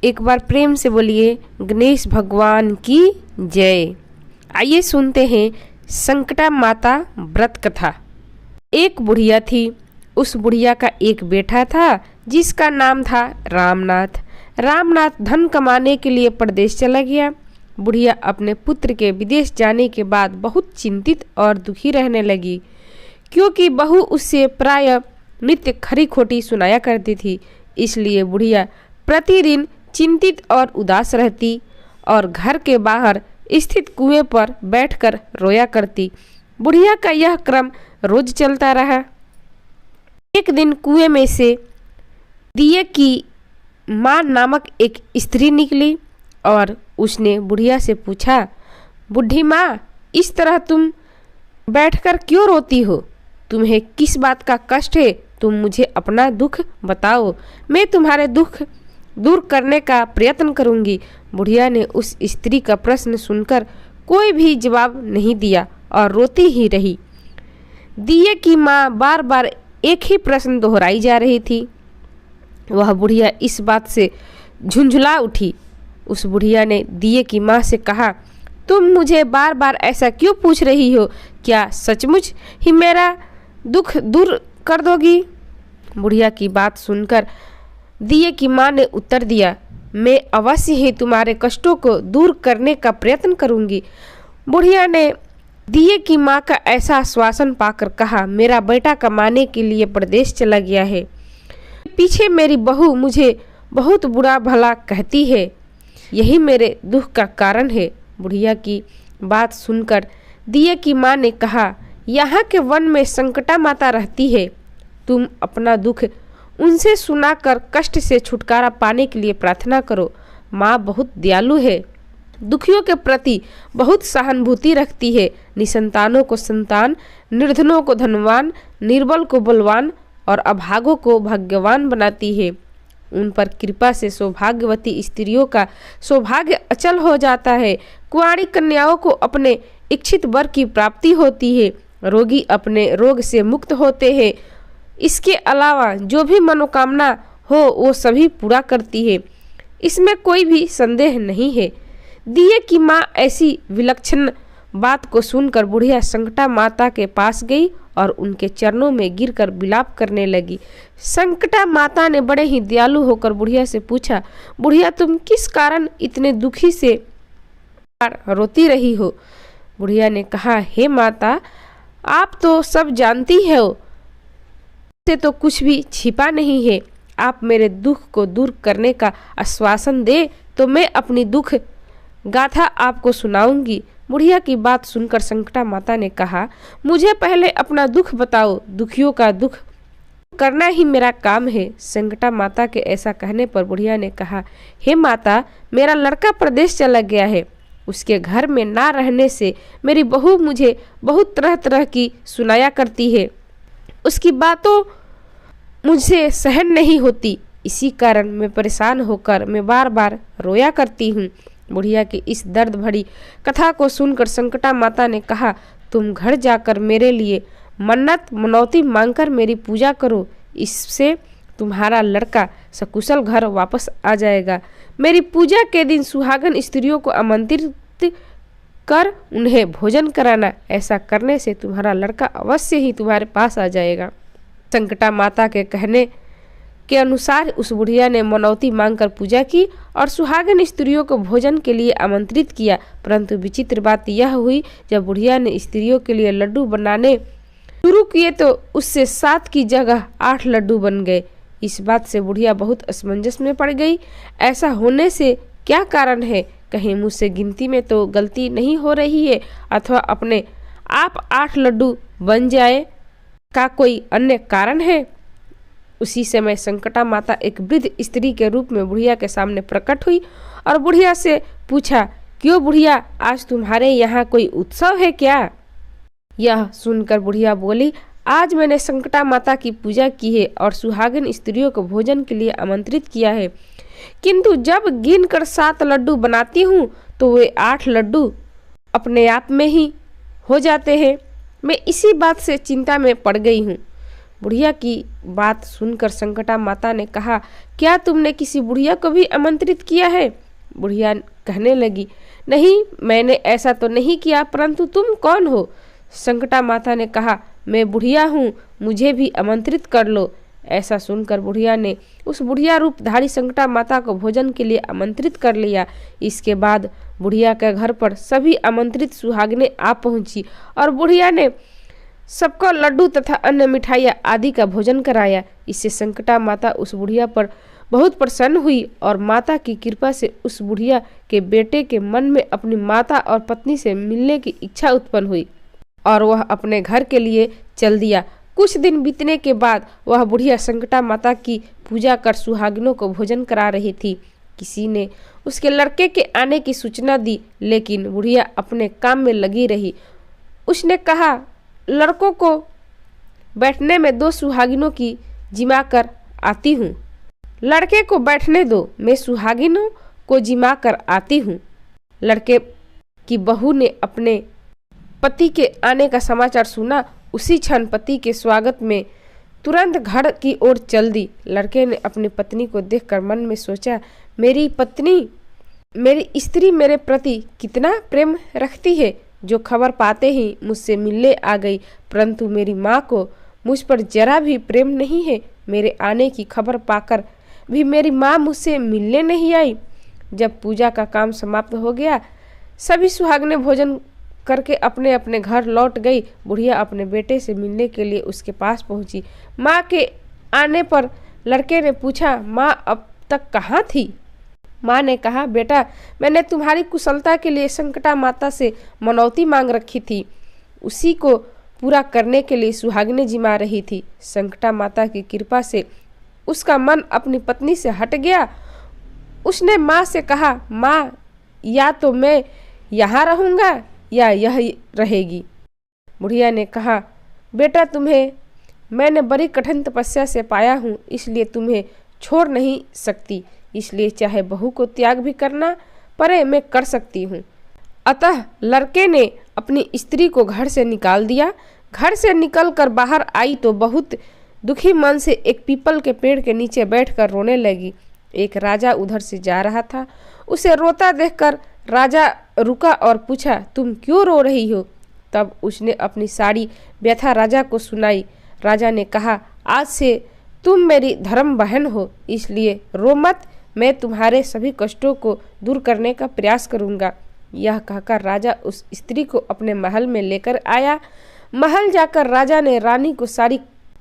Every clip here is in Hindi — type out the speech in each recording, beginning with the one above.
एक बार प्रेम से बोलिए गणेश भगवान की जय। आइए सुनते हैं संकटा माता व्रत कथा। एक बुढ़िया थी। उस बुढ़िया का एक बेटा था जिसका नाम था रामनाथ। रामनाथ धन कमाने के लिए परदेश चला गया। बुढ़िया अपने पुत्र के विदेश जाने के बाद बहुत चिंतित और दुखी रहने लगी, क्योंकि बहू उससे प्रायः नित्य खरी खोटी सुनाया करती थी। इसलिए बुढ़िया प्रतिदिन चिंतित और उदास रहती और घर के बाहर स्थित कुएं पर बैठकर रोया करती। बुढ़िया का यह क्रम रोज चलता रहा। एक दिन कुएं में से दिये की माँ नामक एक स्त्री निकली और उसने बुढ़िया से पूछा, बुढ़ी माँ, इस तरह तुम बैठकर क्यों रोती हो? तुम्हें किस बात का कष्ट है? तुम मुझे अपना दुख बताओ, मैं तुम्हारे दुख दूर करने का प्रयत्न करूंगी। बुढ़िया ने उस स्त्री का प्रश्न सुनकर कोई भी जवाब नहीं दिया और रोती ही रही। दिये की माँ बार बार एक ही प्रश्न दोहराई जा रही थी। वह बुढ़िया इस बात से झुंझुला उठी। उस बुढ़िया ने दिये की माँ से कहा, तुम मुझे बार बार ऐसा क्यों पूछ रही हो? क्या सचमुच ही मेरा दुख दूर कर दोगी? बुढ़िया की बात सुनकर दिये की माँ ने उत्तर दिया, मैं अवश्य ही तुम्हारे कष्टों को दूर करने का प्रयत्न करूंगी। बुढ़िया ने दिये की माँ का ऐसा आश्वासन पाकर कहा, मेरा बेटा कमाने के लिए प्रदेश चला गया है। पीछे मेरी बहू मुझे बहुत बुरा भला कहती है, यही मेरे दुख का कारण है। बुढ़िया की बात सुनकर दिये की माँ ने कहा, यहाँ के वन में संकटा माता रहती है, तुम अपना दुख उनसे सुनाकर कष्ट से छुटकारा पाने के लिए प्रार्थना करो। माँ बहुत दयालु है, दुखियों के प्रति बहुत सहानुभूति रखती है, निसंतानों को संतान, निर्धनों को धनवान, निर्बल को बलवान और अभागों को भाग्यवान बनाती है। उन पर कृपा से सौभाग्यवती स्त्रियों का सौभाग्य अचल हो जाता है। कुंवारी कन्याओं को अपने इच्छित वर की प्राप्ति होती है। रोगी अपने रोग से मुक्त होते हैं। इसके अलावा जो भी मनोकामना हो वो सभी पूरा करती है, इसमें कोई भी संदेह नहीं है। दिये की माँ ऐसी विलक्षण बात को सुनकर बुढ़िया संकटा माता के पास गई और उनके चरणों में गिरकर विलाप करने लगी। संकटा माता ने बड़े ही दयालु होकर बुढ़िया से पूछा, बुढ़िया तुम किस कारण इतने दुखी से रोती रही हो? बुढ़िया ने कहा, हे माता, आप तो सब जानती हो, से तो कुछ भी छिपा नहीं है। आप मेरे दुख को दूर करने का आश्वासन दे तो मैं अपनी दुख गाथा आपको सुनाऊंगी। बुढ़िया की बात सुनकर संकटा माता ने कहा, मुझे पहले अपना दुख बताओ, दुखियों का दुख करना ही मेरा काम है। संकटा माता के ऐसा कहने पर बुढ़िया ने कहा, हे माता, मेरा लड़का प्रदेश चला गया है। उसके घर में ना रहने से मेरी बहू मुझे बहुत तरह तरह की सुनाया करती है। उसकी बातों मुझसे सहन नहीं होती, इसी कारण मैं परेशान होकर मैं बार बार रोया करती हूँ। बुढ़िया की इस दर्द भरी कथा को सुनकर संकटा माता ने कहा, तुम घर जाकर मेरे लिए मन्नत मनौती मांगकर मेरी पूजा करो, इससे तुम्हारा लड़का सकुशल घर वापस आ जाएगा। मेरी पूजा के दिन सुहागन स्त्रियों को आमंत्रित कर उन्हें भोजन कराना, ऐसा करने से तुम्हारा लड़का अवश्य ही तुम्हारे पास आ जाएगा। संकटा माता के कहने के अनुसार उस बुढ़िया ने मनौती मांगकर पूजा की और सुहागन स्त्रियों को भोजन के लिए आमंत्रित किया। परंतु विचित्र बात यह हुई, जब बुढ़िया ने स्त्रियों के लिए लड्डू बनाने शुरू किए तो उससे 7 की जगह 8 लड्डू बन गए। इस बात से बुढ़िया बहुत असमंजस में पड़ गई। ऐसा होने से क्या कारण है? कहीं मुझसे गिनती में तो गलती नहीं हो रही है अथवा अपने आप 8 लड्डू बन जाए का कोई अन्य कारण है? उसी समय संकटा माता एक वृद्ध स्त्री के रूप में बुढ़िया के सामने प्रकट हुई और बुढ़िया से पूछा, क्यों बुढ़िया, आज तुम्हारे यहाँ कोई उत्सव है क्या? यह सुनकर बुढ़िया बोली, आज मैंने संकटा माता की पूजा की है और सुहागिन स्त्रियों को भोजन के लिए आमंत्रित किया है, किंतु जब गिनकर 7 लड्डू बनाती हूँ तो वे 8 लड्डू अपने आप में ही हो जाते हैं। मैं इसी बात से चिंता में पड़ गई हूँ। बुढ़िया की बात सुनकर संकटा माता ने कहा, क्या तुमने किसी बुढ़िया को भी आमंत्रित किया है? बुढ़िया कहने लगी, नहीं, मैंने ऐसा तो नहीं किया, परंतु तुम कौन हो? संकटा माता ने कहा, मैं बुढ़िया हूँ, मुझे भी आमंत्रित कर लो। ऐसा सुनकर बुढ़िया ने उस बुढ़िया रूपधारी संकटा माता को भोजन के लिए आमंत्रित कर लिया। इसके बाद बुढ़िया के घर पर सभी आमंत्रित सुहागिनें आ पहुंची और बुढ़िया ने सबको लड्डू तथा अन्य मिठाइयाँ आदि का भोजन कराया। इससे संकटा माता उस बुढ़िया पर बहुत प्रसन्न हुई और माता की कृपा से उस बुढ़िया के बेटे के मन में अपनी माता और पत्नी से मिलने की इच्छा उत्पन्न हुई और वह अपने घर के लिए चल दिया। कुछ दिन बीतने के बाद वह बुढ़िया संकटा माता की पूजा कर सुहागिनों को भोजन करा रही थी। किसी ने उसके लड़के के आने की सूचना दी, लेकिन बुढ़िया अपने काम में लगी रही। उसने कहा, लड़कों को बैठने में 2 सुहागिनों की जिमा कर आती हूँ। लड़के को बैठने दो, मैं सुहागिनों को जिमा कर आती हूँ। लड़के की बहू ने अपने पति के आने का समाचार सुना। उसी क्षण पति के स्वागत में तुरंत घर की ओर चल दी। लड़के ने अपनी पत्नी को देखकर मन में सोचा, मेरी पत्नी, मेरी स्त्री मेरे प्रति कितना प्रेम रखती है, जो खबर पाते ही मुझसे मिलने आ गई। परंतु मेरी माँ को मुझ पर जरा भी प्रेम नहीं है। मेरे आने की खबर पाकर भी मेरी माँ मुझसे मिलने नहीं आई। जब पूजा का काम समाप्त हो गया, सभी सुहागिनें भोजन करके अपने अपने घर लौट गई। बुढ़िया अपने बेटे से मिलने के लिए उसके पास पहुंची। माँ के आने पर लड़के ने पूछा, माँ अब तक कहाँ थी? माँ ने कहा, बेटा, मैंने तुम्हारी कुशलता के लिए संकटा माता से मनौती मांग रखी थी, उसी को पूरा करने के लिए सुहागिनें जिमा रही थी। संकटा माता की कृपा से उसका मन अपनी पत्नी से हट गया। उसने माँ से कहा, माँ, या तो मैं यहाँ रहूँगा या यह रहेगी। बुढ़िया ने कहा, बेटा, तुम्हें मैंने बड़ी कठिन तपस्या से पाया हूँ, इसलिए तुम्हें छोड़ नहीं सकती। इसलिए चाहे बहू को त्याग भी करना पड़े, मैं कर सकती हूँ। अतः लड़के ने अपनी स्त्री को घर से निकाल दिया। घर से निकलकर बाहर आई तो बहुत दुखी मन से एक पीपल के पेड़ के नीचे बैठकर रोने लगी। एक राजा उधर से जा रहा था। उसे रोता देखकर राजा रुका और पूछा, तुम क्यों रो रही हो? तब उसने अपनी सारी व्यथा राजा को सुनाई। राजा ने कहा, आज से तुम मेरी धर्म बहन हो, इसलिए रो मत। मैं तुम्हारे सभी कष्टों को दूर करने का प्रयास करूंगा। यह कहकर राजा उस स्त्री को अपने महल में लेकर आया। महल जाकर राजा ने रानी को सारी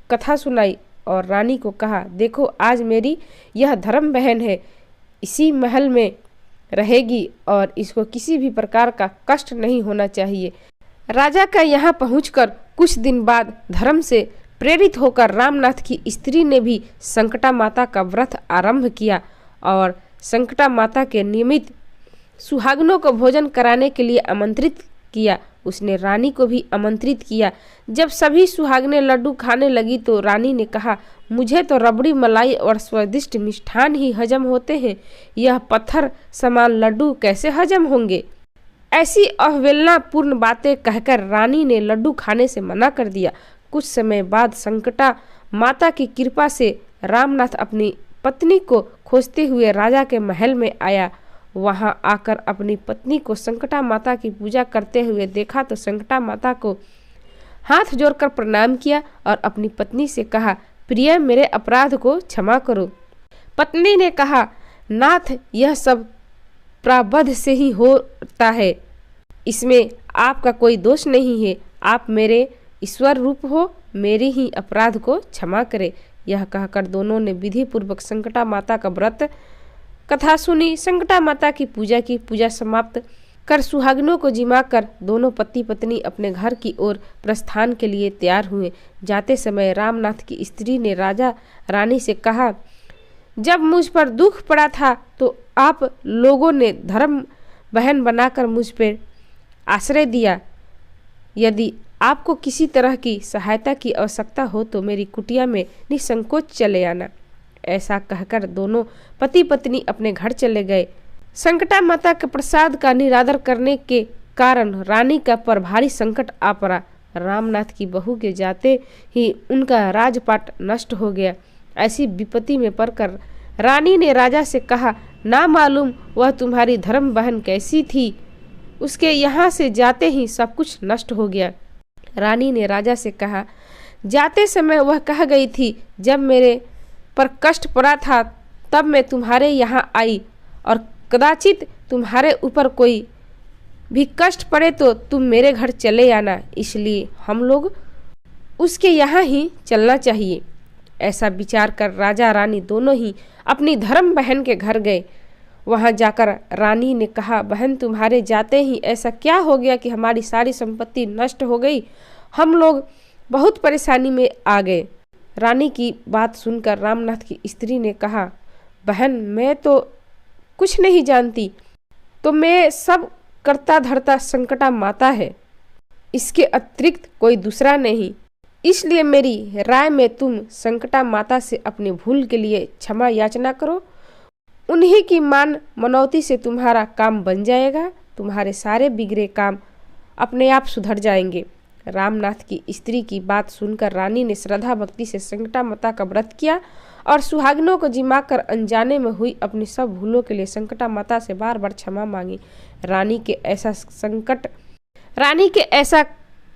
कथा सुनाई और रानी को कहा, देखो, आज मेरी यह धर्म बहन है, इसी महल में रहेगी और इसको किसी भी प्रकार का कष्ट नहीं होना चाहिए। राजा का यहाँ पहुंचकर कुछ दिन बाद धर्म से प्रेरित होकर रामनाथ की स्त्री ने भी संकटा माता का व्रत आरंभ किया और संकटा माता के नियमित सुहागनों को भोजन कराने के लिए आमंत्रित किया। उसने रानी को भी आमंत्रित किया। जब सभी सुहागनें लड्डू खाने लगी तो रानी ने कहा, मुझे तो रबड़ी मलाई और स्वादिष्ट मिष्ठान ही हजम होते हैं, यह पत्थर समान लड्डू कैसे हजम होंगे? ऐसी अवहेलनापूर्ण बातें कहकर रानी ने लड्डू खाने से मना कर दिया। कुछ समय बाद संकटा माता की कृपा से रामनाथ अपनी पत्नी को खोजते हुए राजा के महल में आया। वहां आकर अपनी पत्नी को संकटा माता की पूजा करते हुए देखा तो संकटा माता को हाथ जोड़कर प्रणाम किया और अपनी पत्नी से कहा, प्रिय, मेरे अपराध को क्षमा करो। पत्नी ने कहा, नाथ, यह सब प्रारब्ध से ही होता है, इसमें आपका कोई दोष नहीं है। आप मेरे ईश्वर रूप हो, मेरे ही अपराध को क्षमा करे। यह कहकर दोनों ने विधि पूर्वक संकटा माता का व्रत कथा सुनी। संकटा माता की पूजा की। पूजा समाप्त कर सुहागिनों को जिमा कर दोनों पति पत्नी अपने घर की ओर प्रस्थान के लिए तैयार हुए। जाते समय रामनाथ की स्त्री ने राजा रानी से कहा, जब मुझ पर दुख पड़ा था तो आप लोगों ने धर्म बहन बनाकर मुझ पर आश्रय दिया। यदि आपको किसी तरह की सहायता की आवश्यकता हो तो मेरी कुटिया में निसंकोच चले आना। ऐसा कहकर दोनों पति पत्नी अपने घर चले गए। संकटा माता के प्रसाद का निरादर करने के कारण रानी का पर भारी संकट आ पड़ा। रामनाथ की बहू के जाते ही उनका राजपाट नष्ट हो गया। ऐसी विपत्ति में पड़कर रानी ने राजा से कहा, ना मालूम वह तुम्हारी धर्म बहन कैसी थी, उसके यहाँ से जाते ही सब कुछ नष्ट हो गया। रानी ने राजा से कहा, जाते समय वह कह गई थी, जब मेरे पर कष्ट पड़ा था तब मैं तुम्हारे यहाँ आई, और कदाचित तुम्हारे ऊपर कोई भी कष्ट पड़े तो तुम मेरे घर चले आना, इसलिए हम लोग उसके यहाँ ही चलना चाहिए। ऐसा विचार कर राजा रानी दोनों ही अपनी धर्म बहन के घर गए। वहां जाकर रानी ने कहा, बहन तुम्हारे जाते ही ऐसा क्या हो गया कि हमारी सारी संपत्ति नष्ट हो गई, हम लोग बहुत परेशानी में आ गए। रानी की बात सुनकर रामनाथ की स्त्री ने कहा, बहन मैं तो कुछ नहीं जानती, तो मैं सब करता धरता संकटा माता है, इसके अतिरिक्त कोई दूसरा नहीं। इसलिए मेरी राय में तुम संकटा माता से अपनी भूल के लिए क्षमा याचना करो, उन्हीं की मान मनौती से तुम्हारा काम बन जाएगा, तुम्हारे सारे बिगड़े काम अपने आप सुधर जाएंगे। रामनाथ की स्त्री की बात सुनकर रानी ने श्रद्धा भक्ति से संकटा माता का व्रत किया और सुहागिनों को जिमाकर अनजाने में हुई अपनी सब भूलों के लिए संकटा माता से बार बार क्षमा मांगी। रानी के ऐसा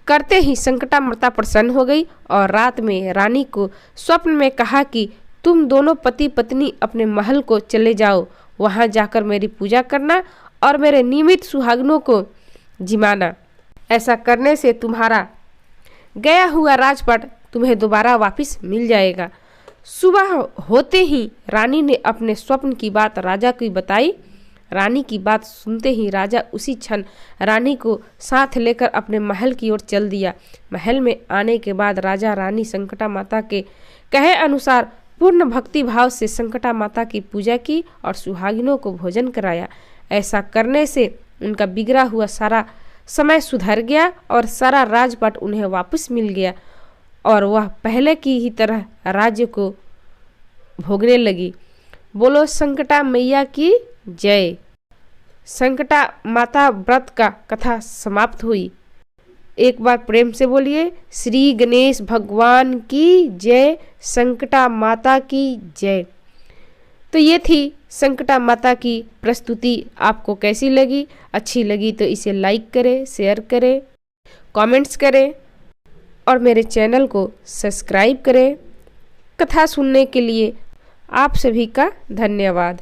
करते ही संकटा माता प्रसन्न हो गई और रात में रानी को स्वप्न में कहा कि तुम दोनों पति पत्नी अपने महल को चले जाओ, वहां जाकर मेरी पूजा करना और मेरे नियमित सुहागिनों को जिमाना। ऐसा करने से तुम्हारा गया हुआ राजपाट तुम्हें दोबारा वापस मिल जाएगा। सुबह होते ही रानी ने अपने स्वप्न की बात राजा को बताई। रानी की बात सुनते ही राजा उसी क्षण रानी को साथ लेकर अपने महल की ओर चल दिया। महल में आने के बाद राजा रानी संकटा माता के कहे अनुसार पूर्ण भक्ति भाव से संकटा माता की पूजा की और सुहागिनों को भोजन कराया। ऐसा करने से उनका बिगड़ा हुआ सारा समय सुधर गया और सारा राजपाट उन्हें वापस मिल गया और वह पहले की ही तरह राज्य को भोगने लगी। बोलो संकटा मैया की जय। संकटा माता व्रत का कथा समाप्त हुई। एक बार प्रेम से बोलिए, श्री गणेश भगवान की जय, संकटा माता की जय। तो ये थी संकटा माता की प्रस्तुति। आपको कैसी लगी? अच्छी लगी तो इसे लाइक करें, शेयर करें, कमेंट्स करें और मेरे चैनल को सब्सक्राइब करें। कथा सुनने के लिए आप सभी का धन्यवाद।